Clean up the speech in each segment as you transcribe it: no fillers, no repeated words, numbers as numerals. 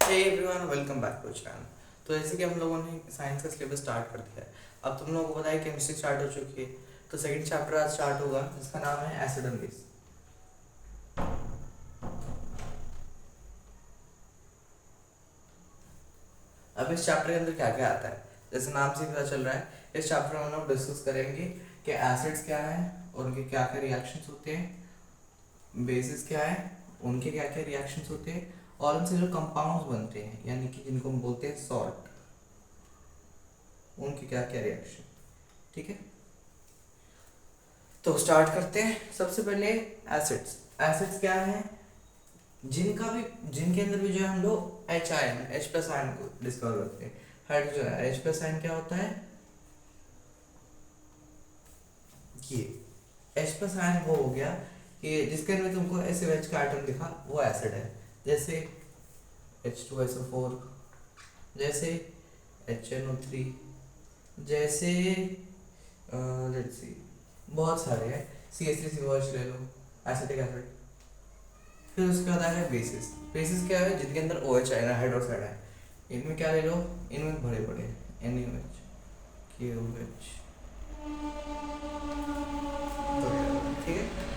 Hey everyone, welcome back to channel. तो जैसे कि हम लोगों ने साइंस का सिलेबस स्टार्ट कर दिया है। अब तुम लोगों को पता है केमिस्ट्री स्टार्ट हो चुकी है। तो सेकंड चैप्टर आज स्टार्ट होगा जिसका नाम है एसिड एंड बेस। अब इस चैप्टर के अंदर क्या क्या आता है, जैसे नाम से पता चल रहा है, इस चैप्टर में हम लोग डिस्कस करेंगे कि एसिड्स क्या है और उनके क्या क्या रिएक्शंस होते हैं, बेसिस क्या है, उनके क्या क्या रिएक्शंस होते हैं, और उनसे जो कंपाउंड्स बनते हैं यानी कि जिनको हम बोलते हैं सॉल्ट, उनके क्या क्या रिएक्शन। ठीक है, तो स्टार्ट करते हैं। सबसे पहले एसिड्स। एसिड्स क्या है, जिनके अंदर भी जो है हम लोग H ion, H plus ion को डिस्कवर करते हैं। हाइड्रोजन, एच प्लस आयन क्या होता है, ये एच प्लस आयन वो हो गया कि जिसके अंदर तुमको ऐसे एच का एटम दिखा वो एसिड है। जैसे H2SO4, जैसे HNO3, जैसे लेट्स सी बहुत सारे हैं, CH3COH ले लो, एसिटिक एसिड। फिर उसके बाद आएगा बेसिस। बेसिस क्या है, जिनके अंदर OH आएगा, हाइड्रोक्साइड है। इनमें क्या ले लो, इनमें बड़े बड़े NaOH, KOH, ठीक है।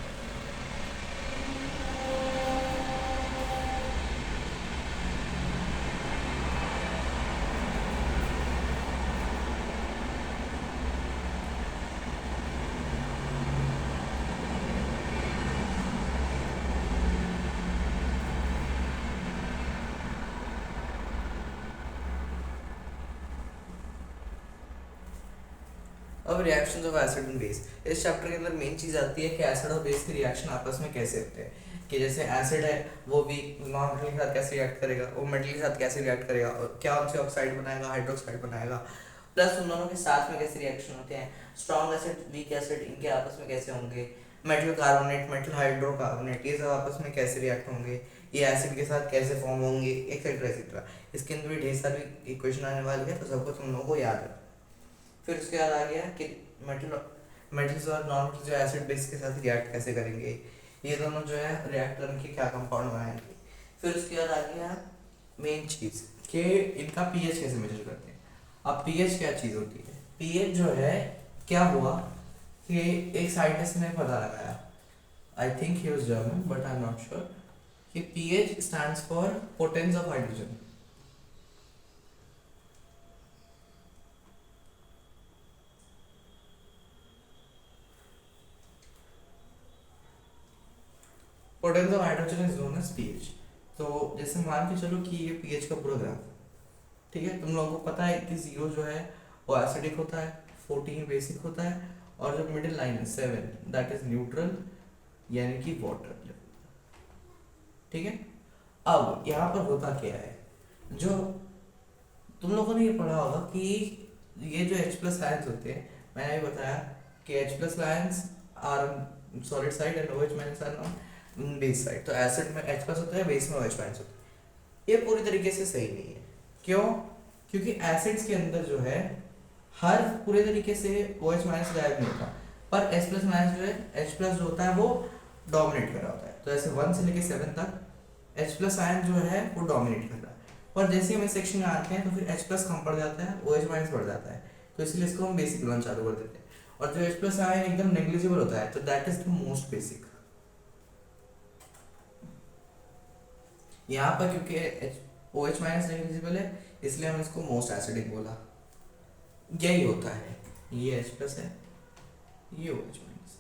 अब reactions of acid and base. इस चैप्टर के अंदर मेन चीज आती है कि एसिड और बेस के रिएक्शन आपस में कैसे होते हैं। कि जैसे एसिड है वो भी नॉन मेटल के साथ कैसे रिएक्ट करेगा, वो मेटल के साथ कैसे रिएक्ट करेगा, और क्या उनसे ऑक्साइड बनाएगा, हाइड्रोक्साइड बनाएगा, प्लस उन दोनों के साथ में कैसे रिएक्शन होते हैं, स्ट्रॉन्ग एसिड वीक एसिड इनके आपस में कैसे होंगे, मेटल कार्बोनेट मेटल हाइड्रोकार्बोनेट ये सब आपस में कैसे रिएक्ट होंगे, ये एसिड के साथ कैसे फॉर्म होंगे, एक्सेट्रा एक्सेट्रा। इसके अंदर भी ढेर सारी इक्वेशन आने वाली है, तो सबको तुम लोगों को याद है। फिर उसके बाद आ गया कि मेटल्स और नॉन मेटल्स जो एसिड बेस के साथ रिएक्ट कैसे करेंगे, ये दोनों जो है रिएक्ट करके क्या कंपाउंड बनाएंगे। फिर उसके बाद आ गया मेन चीज कि इनका पीएच कैसे मेजर करते हैं। अब पीएच क्या चीज होती है, पीएच जो है क्या हुआ कि एक साइंटिस्ट ने पता लगाया, I think he was German but I am not sure, कि pH stands for potence of hydrogen. Potence of hydrogen is known as pH. तो जैसे मान के चलो कि ये पीएच का पूरा ग्राफ, ठीक है। तुम लोगों को पता है कि 0 जो है वो एसिडिक होता है, 14 बेसिक होता है, और जो मिडिल लाइन है 7 दैट इज न्यूट्रल यानी कि वाटर लेवल, ठीक है। अब यहाँ पर होता क्या है, जो तुम लोगों ने ये पढ़ा होगा कि ये जो H प्लस आयंस होते हैं, मैंने भी बताया कि H plus ions are solid side and OH minus are on base side. तो एसिड में H प्लस होता है, बेस में OH माइनस होता है। ये पूरी तरीके से सही नहीं है। क्यों? क्योंकि एसिड्स के अंदर जो है हर पूरे तरीके से OH माइनस गायब नहीं होता, पर H प्लस माइनस जो है, H प्लस जो होता है वो डोमिनेट कर रहा होता है। तो ऐसे 1 से लेके 7 तक H प्लस आयन जो है वो डोमिनेट कर रहा है, पर जैसे हम इस सेक्शन में आते हैं तो फिर H प्लस कम पड़ जाता है, OH माइनस बढ़ जाता है, तो इसलिए इसको हम बेसिक बनाना चालू कर देते हैं। और जो H प्लस आयन एकदम नेग्लिजिबल होता है, तो that is the most basic. यहाँ पर क्योंकि OH माइनस नेग्लिजिबल है, इसलिए हम इसको मोस्ट एसिडिक बोला। यही होता है, ये H प्लस है, ये OH माइनस,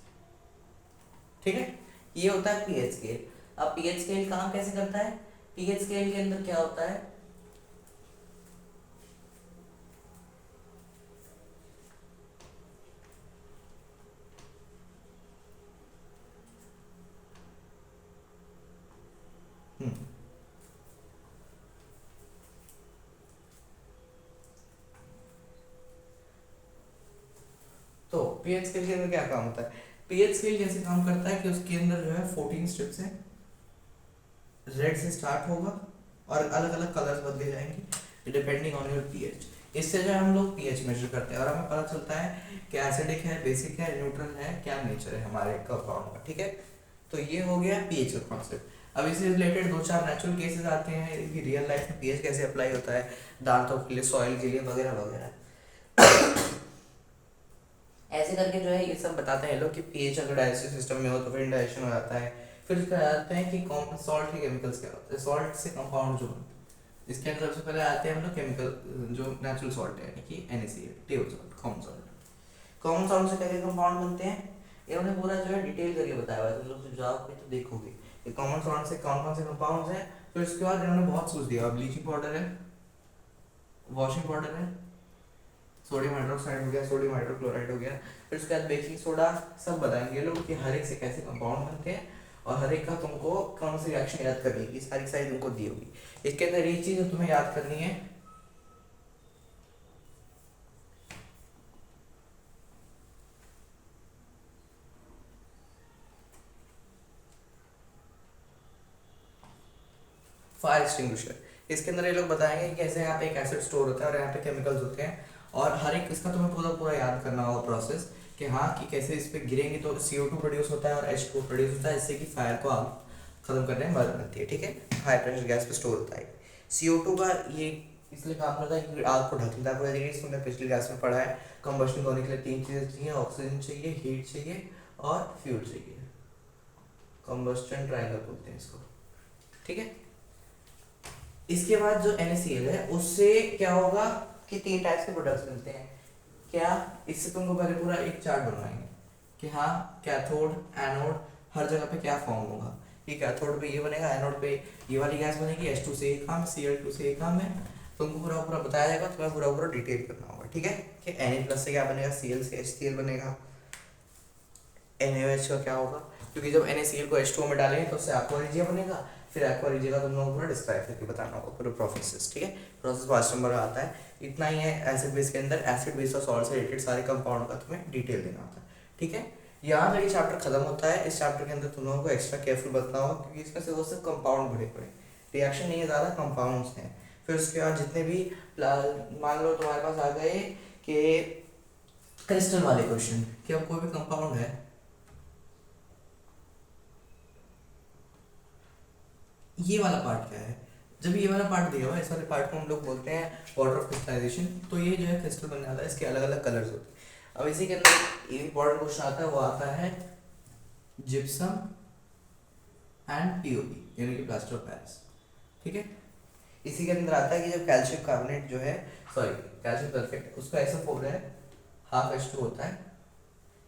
ठीक है। ये होता है पीएच स्केल। अब पीएच स्केल काम कैसे करता है, पीएच स्केल के अंदर क्या होता है, तो पीएच स्केल के अंदर क्या काम होता है, पीएच स्केल जैसे काम करता है कि उसके अंदर जो है 14 स्ट्रिप्स हैं, रेड से स्टार्ट होगा और अलग अलग कलर्स बदले जाएंगे डिपेंडिंग ऑन योर पीएच। इससे जो हम लोग पीएच मेजर करते हैं और हमें पता चलता है कि एसिडिक है, बेसिक है, न्यूट्रल है, क्या नेचर है हमारे कंपाउंड का, ठीक है। तो ये हो गया पीएच का कॉन्सेप्ट। अब इससे रिलेटेड दो चार नेचुरल केसेस आते हैं कि रियल लाइफ में पीएच कैसे अप्लाई होता है दांतों के लिए, सॉइल के लिए वगैरह वगैरह। ऐसे करके जो है ये सब बताते हैं लोग कि पीएच अगर डाइजेस्टिव सिस्टम में हो तो फिर इंडाइजेशन हो जाता है। फिर उसके बाद आते हैं कि सॉल्ट के केमिकल्स क्या होते हैं, सॉल्ट से कंपाउंड जो बनते हैं इसके अंदर सबसे पहले आते हैं हम लोग केमिकल जो नेचुरल सॉल्ट है यानी कि NaCl, table salt, common salt. Common salt से क्या कंपाउंड बनते हैं इन्होंने पूरा जो है डिटेल करके बताया हुआ है, तुम लोग जाओगे तो देखोगे कि कॉमन सॉल्ट से कौन कौन से कंपाउंड्स हैं। फिर उसके बाद इन्होंने बहुत कुछ दिया, ब्लीचिंग पाउडर है, वॉशिंग पाउडर है, सोडियम हाइड्रोक्साइड हो गया, सोडियम हाइड्रोक्लोराइड हो गया, फिर उसके बाद बेकिंग सोडा, सब बताएंगे लोग कि हर एक से कैसे कंपाउंड बनते हैं और हर एक का तुमको कौन सी रिएक्शन याद करनी है, सारी सारी तुमको दी होगी। इसके अंदर एक चीज तुम्हें याद करनी है, फायर एक्सटिंग्विशर। इसके अंदर ये लोग बताएंगे कि कैसे यहाँ पे एक एसिड स्टोर होता है और यहाँ पे केमिकल्स होते हैं और हर एक इसका तुम्हें पूरा पूरा याद करना होगा प्रोसेस कि हाँ कि कैसे इस पर गिरेंगे तो CO2 प्रोड्यूस होता है और H2 प्रोड्यूस होता है, जिससे कि फायर को आग खत्म करने में मदद मिलती है। ठीक है, हाई प्रेशर गैस पे स्टोर होता है। CO2 का ये इसलिए काम करता है कि आग को ढक लेता है। इसमें पिछली क्लास में पढ़ा है कंबशन होने के लिए तीन चीज़ें चाहिए, ऑक्सीजन चाहिए, हीट चाहिए और फ्यूल चाहिए। कंबस्टन ट्रायंगल बोलते हैं इसको। ठीक है, इसके बाद जो NaCl है उससे क्या होगा कि तीन टाइप्स के प्रोडक्ट्स मिलते हैं। क्या, इससे तुमको पहले पूरा एक चार्ट बनवाएंगे कि हाँ कैथोड एनोड हर जगह पे क्या फॉर्म होगा, कि कैथोड पे ये बनेगा, एनोड पे ये वाली गैस बनेगी, H2 से ये काम, Cl2 से ये काम है। तुमको पूरा पूरा बताया जाएगा, तुम्हें पूरा पूरा डिटेल करना होगा। ठीक है, कि Na+ से क्या बनेगा, Cl से HCl बनेगा, NaOH का क्या होगा, क्योंकि जब NaCl को H2O में डालेंगे तो उससे aqua regia बनेगा, फिर aqua regia का तुम लोगों को पूरा डिस्क्राइब करके बताना होगा पूरा प्रोसेस। ठीक है, प्रोसेस 5 नंबर आता है। इतना ही है एसिड बेस के अंदर, एसिड बेस और सॉल्ट से रिलेटेड सारे कंपाउंड का तुम्हें डिटेल देना होता है। ठीक है, यहाँ तक ये चैप्टर खत्म होता है। इस चैप्टर के अंदर तुम लोगों को एक्स्ट्रा केयरफुल बताना होगा क्योंकि इसमें से वो सिर्फ कंपाउंड भरे पड़े, रिएक्शन नहीं है, ज़्यादा कंपाउंड्स हैं। फिर उसके बाद जितने भी मान लो तुम्हारे पास आ गए कि क्रिस्टल वाले क्वेश्चन कि अब कोई भी कंपाउंड है, ये वाला पार्ट क्या है, जब ये वाला पार्ट दिया हुआ है इस वाले पार्ट को हम लोग बोलते हैं वाटर ऑफ क्रिस्टलाइजेशन। तो ये जो है क्रिस्टल बन जाता है, इसके अलग अलग कलर्स होते हैं। अब इसी के अंदर इंपॉर्टेंट क्वेश्चन आता है, वो आता है जिप्सम एंड POP यानी कि प्लास्टर ऑफ पेरिस। ठीक है, इसी के अंदर आता है कि जब कैल्शियम कार्बोनेट जो है, सॉरी कैल्शियम सल्फेट, उसका SO4 है, हाफ H2 होता है,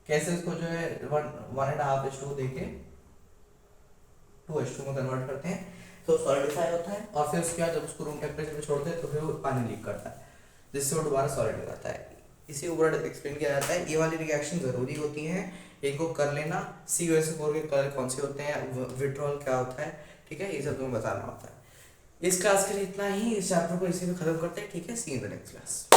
कैसे उसको जो है 1.5 H2 देके 2 H2 में कन्वर्ट करते हैं तो सॉलिडिफाई होता है और फिर उसके बाद जब उसको रूम टेम्परेचर पे छोड़ते हैं तो फिर वो पानी लीक करता है, जिससे वो दोबारा सॉलिड हो जाता है। इसी ऊपर एक्सप्लेन किया जाता है। ये वाली रिएक्शन ज़रूरी होती हैं, इनको कर लेना। COSO4 के कलर कौन से होते हैं, विट्रॉल क्या होता है, ठीक है, ये सब तुम्हें बताना होता है। इस क्लास के लिए इतना ही, इस चैप्टर को इसी में खत्म करते हैं। ठीक है, सी इन द नेक्स्ट क्लास।